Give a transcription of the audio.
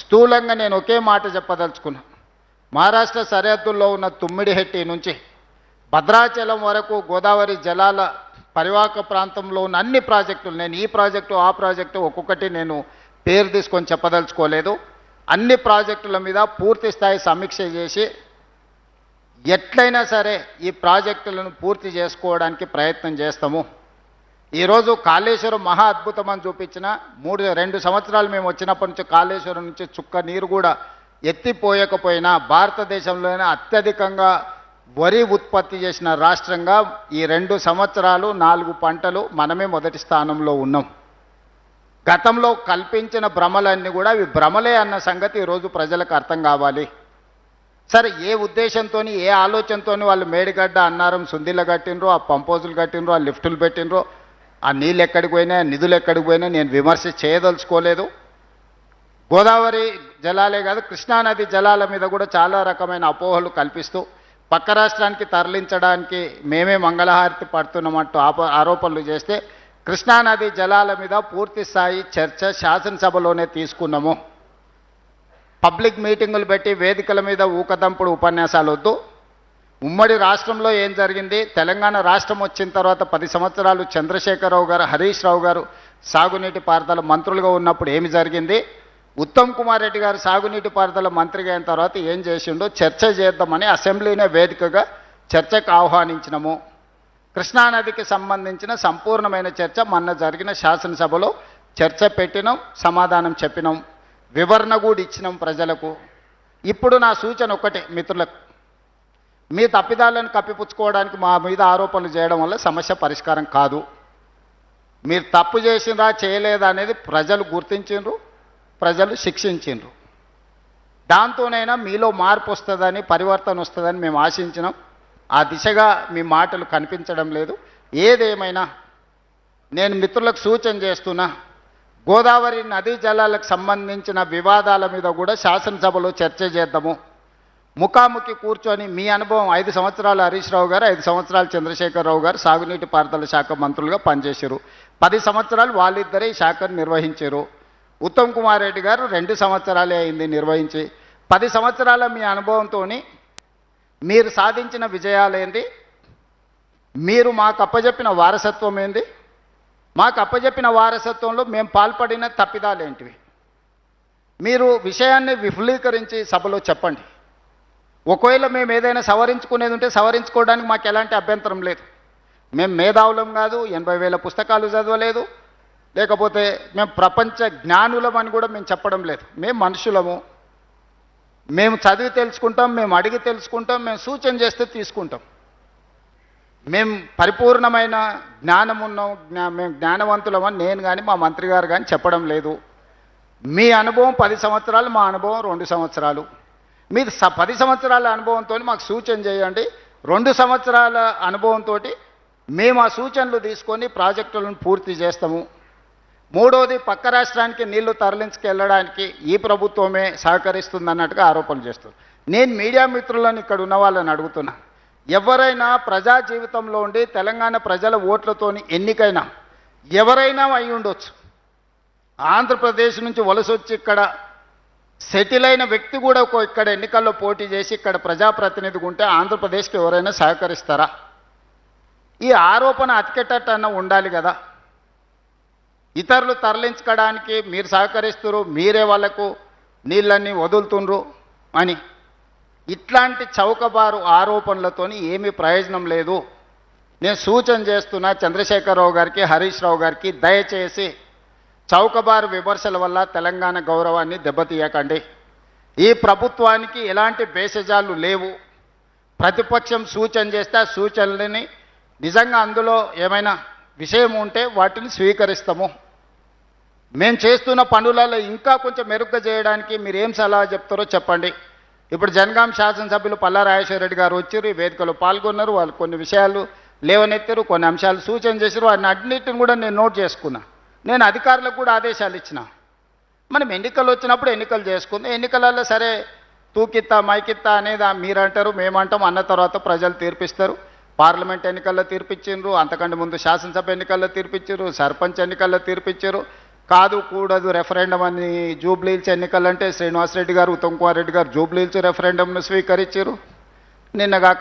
స్థూలంగా నేను ఒకే మాట చెప్పదలుచుకున్నా. మహారాష్ట్ర సరిహద్దుల్లో ఉన్న తుమ్మిడిహెట్టి నుంచి భద్రాచలం వరకు గోదావరి జలాల పరివాహక ప్రాంతంలో ఉన్న అన్ని ప్రాజెక్టులు, నేను ఈ ప్రాజెక్టు ఆ ప్రాజెక్టు ఒక్కొక్కటి నేను పేరు తీసుకొని చెప్పదలుచుకోలేదు. అన్ని ప్రాజెక్టుల మీద పూర్తి స్థాయి సమీక్ష చేసి ఎట్లయినా సరే ఈ ప్రాజెక్టులను పూర్తి చేసుకోవడానికి ప్రయత్నం చేస్తాము. ఈరోజు కాళేశ్వరం మహా అద్భుతం అని చూపించిన 2 సంవత్సరాలు మేము వచ్చినప్పటి నుంచి కాళేశ్వరం నుంచి చుక్క నీరు కూడా ఎత్తిపోయకపోయినా భారతదేశంలోనే అత్యధికంగా వరి ఉత్పత్తి చేసిన రాష్ట్రంగా ఈ 2 సంవత్సరాలు 4 పంటలు మనమే మొదటి స్థానంలో ఉన్నాం. గతంలో కల్పించిన భ్రమలన్నీ కూడా ఇవి భ్రమలే అన్న సంగతి ఈరోజు ప్రజలకు అర్థం కావాలి. సరే, ఏ ఉద్దేశంతో ఏ ఆలోచనతో వాళ్ళు మేడిగడ్డ అన్నారం సుందిల కట్టినరో, ఆ పంపోజులు కట్టినరో, ఆ లిఫ్టులు పెట్టినరో, ఆ నీళ్ళు ఎక్కడికి పోయినా నిధులు ఎక్కడికి పోయినా నేను విమర్శ చేయదలుచుకోలేదు. గోదావరి జలాలే కాదు కృష్ణానది జలాల మీద కూడా చాలా రకమైన అపోహలు కల్పిస్తూ పక్క రాష్ట్రానికి తరలించడానికి మేమే మంగళహారతి పడుతున్నామంటూ ఆరోపణలు చేస్తే కృష్ణానది జలాల మీద పూర్తి స్థాయి చర్చ శాసనసభలోనే తీసుకున్నాము. పబ్లిక్ మీటింగులు పెట్టి వేదికల మీద ఊకదంపుడు ఉపన్యాసాలు వద్దు. ఉమ్మడి రాష్ట్రంలో ఏం జరిగింది, తెలంగాణ రాష్ట్రం వచ్చిన తర్వాత 10 సంవత్సరాలు చంద్రశేఖరరావు గారు, హరీష్ రావు గారు సాగునీటి పారుదల మంత్రులుగా ఉన్నప్పుడు ఏమి జరిగింది, ఉత్తమ్ కుమార్ రెడ్డి గారు సాగునీటి పారుదల మంత్రిగా అయిన తర్వాత ఏం చేసిండో చర్చ చేద్దామని అసెంబ్లీనే వేదికగా చర్చకు ఆహ్వానించినము. కృష్ణానదికి సంబంధించిన సంపూర్ణమైన చర్చ మొన్న జరిగిన శాసనసభలో చర్చ పెట్టినాం, సమాధానం చెప్పినాం, వివరణ కూడా ఇచ్చినాం ప్రజలకు. ఇప్పుడు నా సూచన ఒక్కటే మిత్రులకు, మీ తప్పిదాలను కప్పిపుచ్చుకోవడానికి మా మీద ఆరోపణలు చేయడం వల్ల సమస్య పరిష్కారం కాదు. మీరు తప్పు చేసిందా చేయలేదా అనేది ప్రజలు గుర్తించిండ్రు, ప్రజలు శిక్షించిండ్రు. దాంతోనైనా మీలో మార్పు వస్తుందని, పరివర్తన వస్తుందని మేము ఆశించినాం. ఆ దిశగా మీ మాటలు కనిపించడం లేదు. ఏదేమైనా నేను మిత్రులకు సూచన చేస్తున్నా, గోదావరి నదీ జలాలకు సంబంధించిన వివాదాల మీద కూడా శాసనసభలో చర్చ చేద్దాము. ముఖాముఖి కూర్చొని మీ అనుభవం 5 సంవత్సరాలు హరీష్ రావు గారు, 5 సంవత్సరాలు చంద్రశేఖరరావు గారు సాగునీటి పారుదల శాఖ మంత్రులుగా పనిచేశారు. 10 సంవత్సరాలు వాళ్ళిద్దరే ఈ శాఖను నిర్వహించారు. ఉత్తమ్ కుమార్ రెడ్డి గారు 2 సంవత్సరాలే అయింది నిర్వహించి. 10 సంవత్సరాల మీ అనుభవంతో మీరు సాధించిన విజయాలేంది, మీరు మాకు అప్పజెప్పిన వారసత్వం ఏంది, మాకు అప్పజెప్పిన వారసత్వంలో మేము పాల్పడిన తప్పిదాలేంటివి, మీరు విషయాన్ని విఫలీకరించి సభలో చెప్పండి. ఒకవేళ మేము ఏదైనా సవరించుకునేది ఉంటే సవరించుకోవడానికి మాకు ఎలాంటి అభ్యంతరం లేదు. మేము మేధావులం కాదు, 80,000 పుస్తకాలు చదవలేదు, లేకపోతే మేము ప్రపంచ జ్ఞానులం అని కూడా మేము చెప్పడం లేదు. మేము మనుషులము, మేము చదివి తెలుసుకుంటాం, మేము అడిగి తెలుసుకుంటాం, మేము సూచన చేస్తే తీసుకుంటాం. మేము పరిపూర్ణమైన జ్ఞానం ఉన్నాం, మేము జ్ఞానవంతులమని నేను కానీ మా మంత్రి గారు కానీ చెప్పడం లేదు. మీ అనుభవం 10 సంవత్సరాలు, మా అనుభవం 2 సంవత్సరాలు. మీరు 10 సంవత్సరాల అనుభవంతో మాకు సూచన చేయండి. 2 సంవత్సరాల అనుభవంతో మేము ఆ సూచనలు తీసుకొని ప్రాజెక్టులను పూర్తి చేస్తాము. మూడోది, పక్క రాష్ట్రానికి నీళ్లు తరలించుకెళ్ళడానికి ఈ ప్రభుత్వమే సహకరిస్తుందన్నట్టుగా ఆరోపణలు చేస్తారు. నేను మీడియా మిత్రులను ఇక్కడ ఉన్న వాళ్ళని అడుగుతున్నా, ఎవరైనా ప్రజా జీవితంలో ఉండి తెలంగాణ ప్రజల ఓట్లతోని ఎన్నికైనా ఎవరైనా అయి ఉండొచ్చు. ఆంధ్రప్రదేశ్ నుంచి వలస వచ్చి ఇక్కడ సెటిల్ అయిన వ్యక్తి కూడా ఇక్కడ ఎన్నికల్లో పోటీ చేసి ఇక్కడ ప్రజాప్రతినిధిగా ఉంటే ఆంధ్రప్రదేశ్కి ఎవరైనా సహకరిస్తారా? ఈ ఆరోపణ అతికెట్టన్నా ఉండాలి కదా. ఇతరులు తరలించుకోవడానికి మీరు సహకరిస్తున్నారు, మీరే వాళ్లకు నీళ్ళన్నీ వదులుతుండ్రు అని ఇట్లాంటి చౌకబారు ఆరోపణలతోని ఏమీ ప్రయోజనం లేదు. నేను సూచన చేస్తున్నా చంద్రశేఖరరావు గారికి, హరీష్ రావు గారికి, దయచేసి చౌకబారు విమర్శల వల్ల తెలంగాణ గౌరవాన్ని దెబ్బతీయకండి. ఈ ప్రభుత్వానికి ఎలాంటి భేషజాలు లేవు. ప్రతిపక్షం సూచన చేస్తే ఆ సూచనలని నిజంగా అందులో ఏమైనా విషయం ఉంటే వాటిని స్వీకరిస్తాము. మేము చేస్తున్న పనులలో ఇంకా కొంచెం మెరుగ్గా చేయడానికి మీరు ఏం సలహా చెప్తారో చెప్పండి. ఇప్పుడు జనగాం శాసనసభ్యులు పల్లా రాజేశ్వర రెడ్డి గారు వచ్చారు, ఈ వేదికలో పాల్గొన్నారు, వాళ్ళు కొన్ని విషయాలు లేవనెత్తారు, కొన్ని అంశాలు సూచన చేశారు. వాటిని అన్నిటిని కూడా నేను నోట్ చేసుకున్నా. నేను అధికారులకు కూడా ఆదేశాలు ఇచ్చిన. మనం ఎన్నికలు వచ్చినప్పుడు ఎన్నికలు చేసుకుందాం. ఎన్నికలలో సరే తూకిత్తా మైకిత్తా అనేది మీరంటారు, మేమంటాం, అన్న తర్వాత ప్రజలు తీర్పిస్తారు. పార్లమెంట్ ఎన్నికల్లో తీర్పిచ్చిండ్రు, అంతకంటే ముందు శాసనసభ ఎన్నికల్లో తీర్పిచ్చారు, సర్పంచ్ ఎన్నికల్లో తీర్పిచ్చారు. కాదు కూడదు రెఫరెండం అని జూబ్లీహిల్స్ ఎన్నికలంటే శ్రీనివాసరెడ్డి గారు ఉత్తమ్ కుమార్ రెడ్డి గారు జూబ్లీహిల్స్ రెఫరెండంను స్వీకరించారు. నిన్నగాక